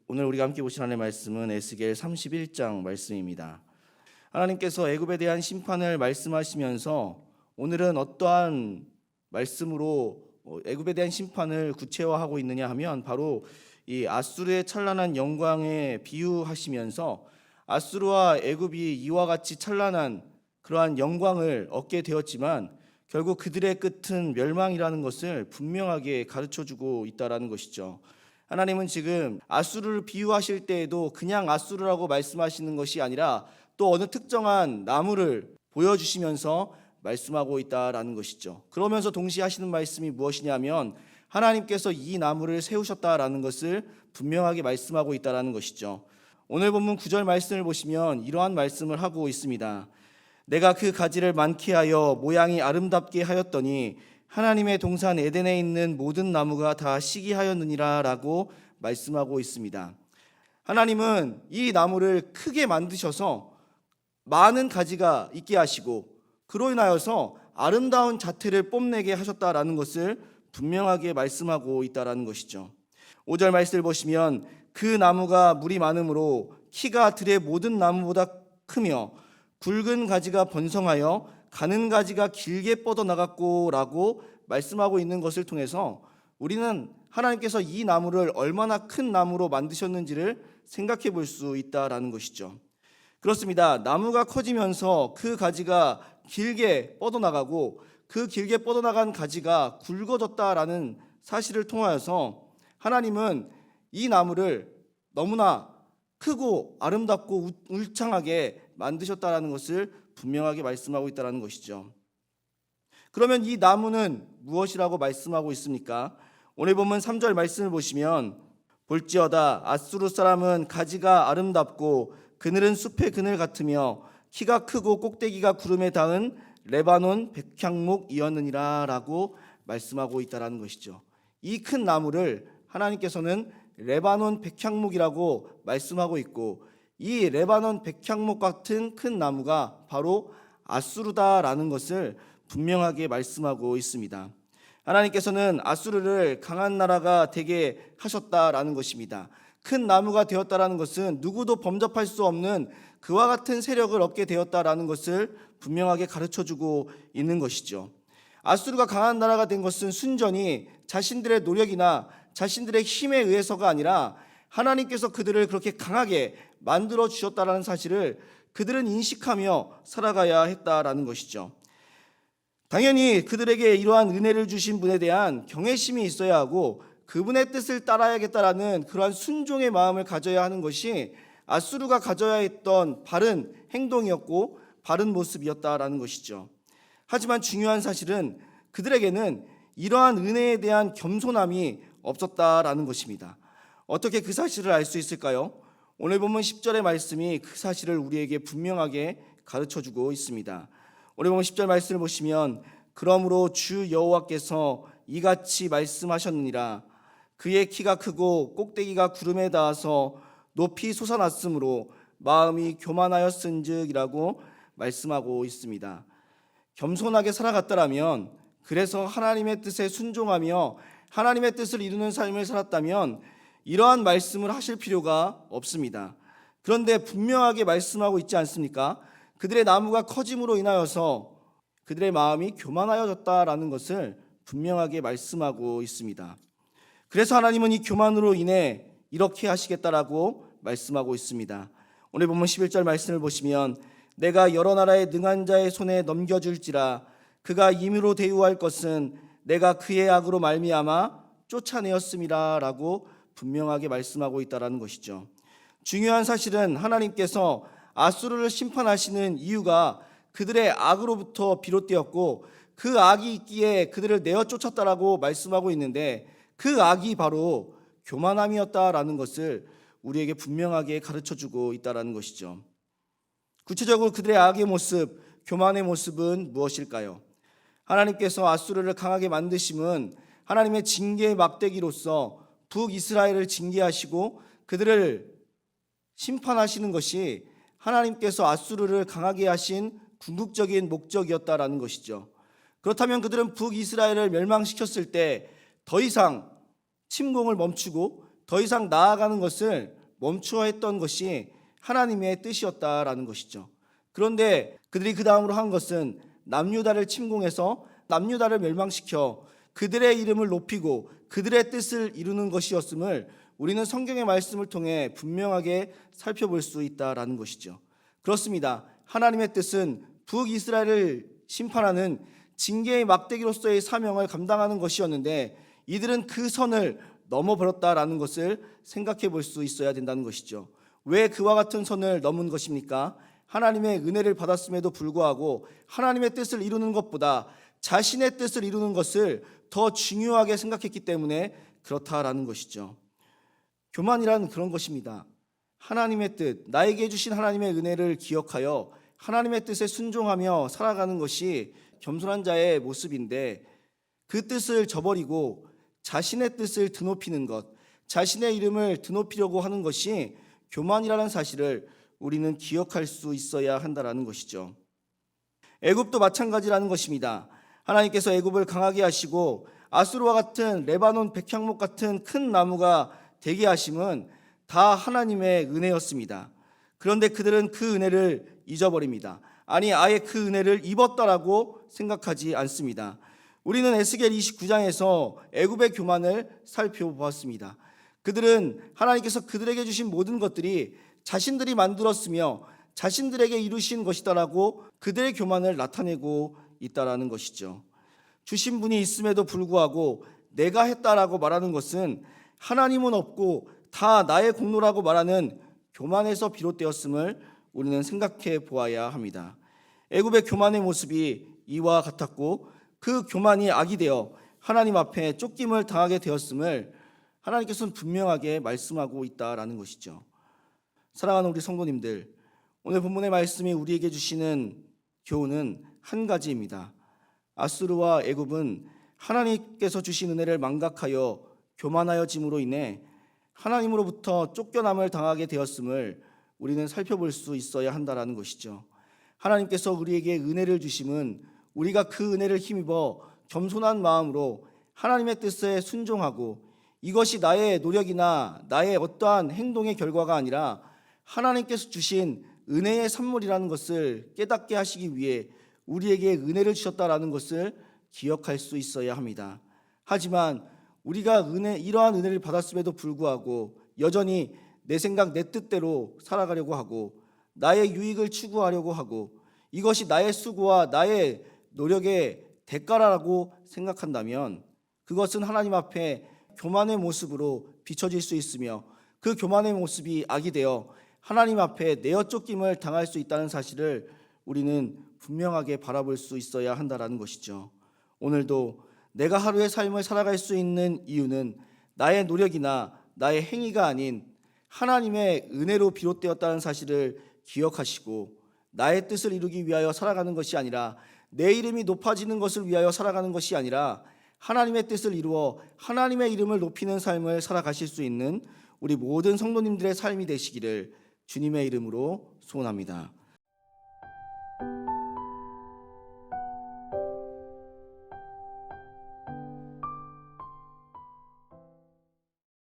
오늘 우리가 함께 보실 하나님의 말씀은 에스겔 31장 말씀입니다. 하나님께서 애굽에 대한 심판을 말씀하시면서 오늘은 어떠한 말씀으로 애굽에 대한 심판을 구체화하고 있느냐 하면 바로 이 아수르의 찬란한 영광에 비유하시면서 아수르와 애굽이 이와 같이 찬란한 그러한 영광을 얻게 되었지만 결국 그들의 끝은 멸망이라는 것을 분명하게 가르쳐주고 있다라는 것이죠. 하나님은 지금 아수르를 비유하실 때에도 그냥 아수르라고 말씀하시는 것이 아니라 또 어느 특정한 나무를 보여주시면서 말씀하고 있다라는 것이죠. 그러면서 동시에 하시는 말씀이 무엇이냐면 하나님께서 이 나무를 세우셨다라는 것을 분명하게 말씀하고 있다라는 것이죠. 오늘 본문 9절 말씀을 보시면 이러한 말씀을 하고 있습니다. 내가 그 가지를 많게 하여 모양이 아름답게 하였더니 하나님의 동산 에덴에 있는 모든 나무가 다 시기하였느니라 라고 말씀하고 있습니다. 하나님은 이 나무를 크게 만드셔서 많은 가지가 있게 하시고 그로 인하여서 아름다운 자태를 뽐내게 하셨다라는 것을 분명하게 말씀하고 있다라는 것이죠. 5절 말씀을 보시면 그 나무가 물이 많으므로 키가 들의 모든 나무보다 크며 굵은 가지가 번성하여 가는 가지가 길게 뻗어나갔고 라고 말씀하고 있는 것을 통해서 우리는 하나님께서 이 나무를 얼마나 큰 나무로 만드셨는지를 생각해 볼 수 있다라는 것이죠. 그렇습니다. 나무가 커지면서 그 가지가 길게 뻗어나가고 그 길게 뻗어나간 가지가 굵어졌다라는 사실을 통하여서 하나님은 이 나무를 너무나 크고 아름답고 울창하게 만드셨다라는 것을 분명하게 말씀하고 있다는 것이죠. 그러면 이 나무는 무엇이라고 말씀하고 있습니까? 오늘 보면 3절 말씀을 보시면 볼지어다 아수르 사람은 가지가 아름답고 그늘은 숲의 그늘 같으며 키가 크고 꼭대기가 구름에 닿은 레바논 백향목이었느니라 라고 말씀하고 있다는 것이죠. 이 큰 나무를 하나님께서는 레바논 백향목이라고 말씀하고 있고 이 레바논 백향목 같은 큰 나무가 바로 아수르다라는 것을 분명하게 말씀하고 있습니다. 하나님께서는 아수르를 강한 나라가 되게 하셨다라는 것입니다. 큰 나무가 되었다라는 것은 누구도 범접할 수 없는 그와 같은 세력을 얻게 되었다라는 것을 분명하게 가르쳐주고 있는 것이죠. 아수르가 강한 나라가 된 것은 순전히 자신들의 노력이나 자신들의 힘에 의해서가 아니라 하나님께서 그들을 그렇게 강하게 만들어 주셨다라는 사실을 그들은 인식하며 살아가야 했다라는 것이죠. 당연히 그들에게 이러한 은혜를 주신 분에 대한 경외심이 있어야 하고 그분의 뜻을 따라야겠다라는 그러한 순종의 마음을 가져야 하는 것이 아수르가 가져야 했던 바른 행동이었고 바른 모습이었다라는 것이죠. 하지만 중요한 사실은 그들에게는 이러한 은혜에 대한 겸손함이 없었다라는 것입니다. 어떻게 그 사실을 알 수 있을까요? 오늘 본문 10절의 말씀이 그 사실을 우리에게 분명하게 가르쳐주고 있습니다. 오늘 본문 10절 말씀을 보시면 그러므로 주 여호와께서 이같이 말씀하셨느니라 그의 키가 크고 꼭대기가 구름에 닿아서 높이 솟아났으므로 마음이 교만하였은즉이라고 말씀하고 있습니다. 겸손하게 살아갔다라면 그래서 하나님의 뜻에 순종하며 하나님의 뜻을 이루는 삶을 살았다면 이러한 말씀을 하실 필요가 없습니다. 그런데 분명하게 말씀하고 있지 않습니까? 그들의 나무가 커짐으로 인하여서 그들의 마음이 교만하여졌다라는 것을 분명하게 말씀하고 있습니다. 그래서 하나님은 이 교만으로 인해 이렇게 하시겠다라고 말씀하고 있습니다. 오늘 보면 11절 말씀을 보시면 내가 여러 나라의 능한 자의 손에 넘겨줄지라 그가 임의로 대우할 것은 내가 그의 악으로 말미암아 쫓아내었음이라 라고 분명하게 말씀하고 있다는 것이죠. 중요한 사실은 하나님께서 아수르를 심판하시는 이유가 그들의 악으로부터 비롯되었고 그 악이 있기에 그들을 내어 쫓았다라고 말씀하고 있는데 그 악이 바로 교만함이었다라는 것을 우리에게 분명하게 가르쳐주고 있다는 것이죠. 구체적으로 그들의 악의 모습, 교만의 모습은 무엇일까요? 하나님께서 아수르를 강하게 만드심은 하나님의 징계의 막대기로서 북이스라엘을 징계하시고 그들을 심판하시는 것이 하나님께서 아수르를 강하게 하신 궁극적인 목적이었다라는 것이죠. 그렇다면 그들은 북이스라엘을 멸망시켰을 때 더 이상 침공을 멈추고 더 이상 나아가는 것을 멈추어 했던 것이 하나님의 뜻이었다라는 것이죠. 그런데 그들이 그 다음으로 한 것은 남유다를 침공해서 남유다를 멸망시켜 그들의 이름을 높이고 그들의 뜻을 이루는 것이었음을 우리는 성경의 말씀을 통해 분명하게 살펴볼 수 있다라는 것이죠. 그렇습니다. 하나님의 뜻은 북이스라엘을 심판하는 징계의 막대기로서의 사명을 감당하는 것이었는데 이들은 그 선을 넘어버렸다라는 것을 생각해 볼 수 있어야 된다는 것이죠. 왜 그와 같은 선을 넘은 것입니까? 하나님의 은혜를 받았음에도 불구하고 하나님의 뜻을 이루는 것보다 자신의 뜻을 이루는 것을 더 중요하게 생각했기 때문에 그렇다라는 것이죠. 교만이란 그런 것입니다. 하나님의 뜻, 나에게 주신 하나님의 은혜를 기억하여 하나님의 뜻에 순종하며 살아가는 것이 겸손한 자의 모습인데 그 뜻을 저버리고 자신의 뜻을 드높이는 것, 자신의 이름을 드높이려고 하는 것이 교만이라는 사실을 우리는 기억할 수 있어야 한다는 것이죠. 애굽도 마찬가지라는 것입니다. 하나님께서 애굽을 강하게 하시고 아수르와 같은 레바논 백향목 같은 큰 나무가 되게 하심은 다 하나님의 은혜였습니다. 그런데 그들은 그 은혜를 잊어버립니다. 아니 아예 그 은혜를 입었다라고 생각하지 않습니다. 우리는 에스겔 29장에서 애굽의 교만을 살펴보았습니다. 그들은 하나님께서 그들에게 주신 모든 것들이 자신들이 만들었으며 자신들에게 이루신 것이다라고 그들의 교만을 나타내고 있다라는 것이죠. 주신 분이 있음에도 불구하고 내가 했다라고 말하는 것은 하나님은 없고 다 나의 공로라고 말하는 교만에서 비롯되었음을 우리는 생각해 보아야 합니다. 애굽의 교만의 모습이 이와 같았고 그 교만이 악이 되어 하나님 앞에 쫓김을 당하게 되었음을 하나님께서는 분명하게 말씀하고 있다라는 것이죠. 사랑하는 우리 성도님들, 오늘 본문의 말씀이 우리에게 주시는 교훈은 한 가지입니다. 아수르와 애굽은 하나님께서 주신 은혜를 망각하여 교만하여짐으로 인해 하나님으로부터 쫓겨남을 당하게 되었음을 우리는 살펴볼 수 있어야 한다는 것이죠. 하나님께서 우리에게 은혜를 주심은 우리가 그 은혜를 힘입어 겸손한 마음으로 하나님의 뜻에 순종하고 이것이 나의 노력이나 나의 어떠한 행동의 결과가 아니라 하나님께서 주신 은혜의 선물이라는 것을 깨닫게 하시기 위해 우리에게 은혜를 주셨다라는 것을 기억할 수 있어야 합니다. 하지만 우리가 이러한 은혜를 받았음에도 불구하고 여전히 내 생각 내 뜻대로 살아가려고 하고 나의 유익을 추구하려고 하고 이것이 나의 수고와 나의 노력의 대가라고 생각한다면 그것은 하나님 앞에 교만의 모습으로 비춰질 수 있으며 그 교만의 모습이 악이 되어 하나님 앞에 내어 쫓김을 당할 수 있다는 사실을 우리는 분명하게 바라볼 수 있어야 한다는 것이죠. 오늘도 내가 하루의 삶을 살아갈 수 있는 이유는 나의 노력이나 나의 행위가 아닌 하나님의 은혜로 비롯되었다는 사실을 기억하시고 나의 뜻을 이루기 위하여 살아가는 것이 아니라 내 이름이 높아지는 것을 위하여 살아가는 것이 아니라 하나님의 뜻을 이루어 하나님의 이름을 높이는 삶을 살아가실 수 있는 우리 모든 성도님들의 삶이 되시기를 주님의 이름으로 소원합니다.